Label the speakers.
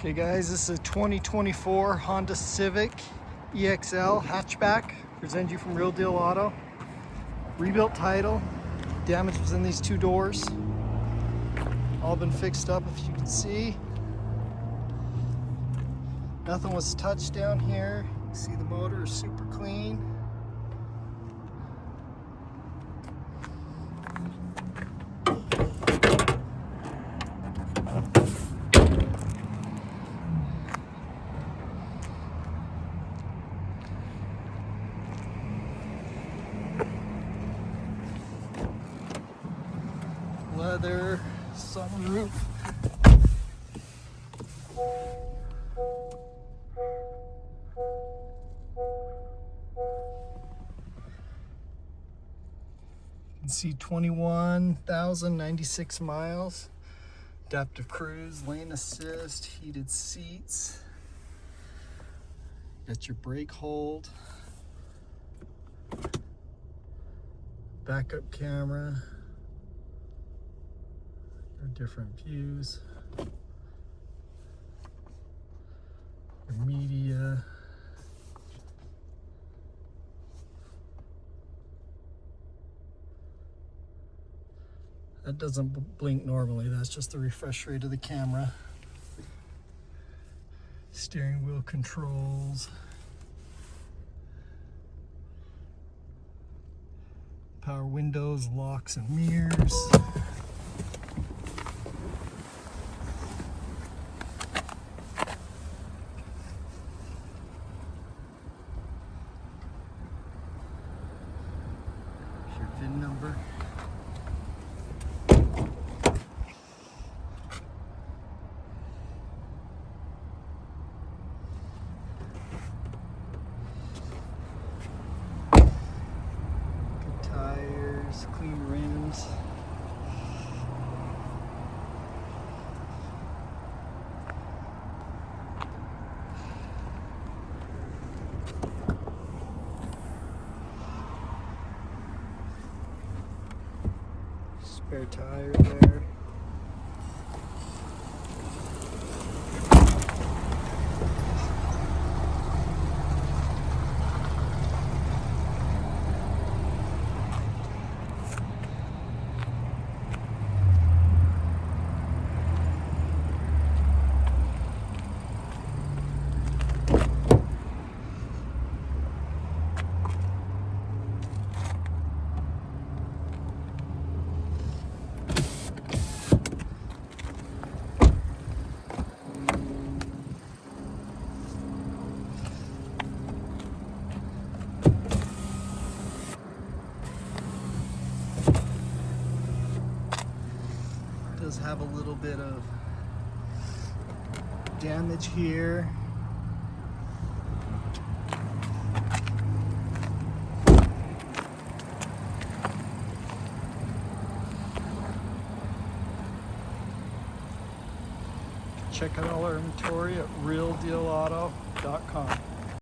Speaker 1: Okay guys, this is a 2024 Honda Civic EXL hatchback. Present you from Real Deal Auto. Rebuilt title. Damage was in these two doors. All been fixed up, if you can see. Nothing was touched down here. You see the motor is super clean. Leather, sunroof. You can see 21,096 miles. Adaptive cruise, lane assist, heated seats. Got your brake hold. Backup camera. Different views, your media, that doesn't blink normally, that's just the refresh rate of the camera. Steering wheel controls, power windows, locks and mirrors. Your VIN number. Good tires, clean rims. Spare tire there. Does have a little bit of damage here. Check out all our inventory at realdealauto.com.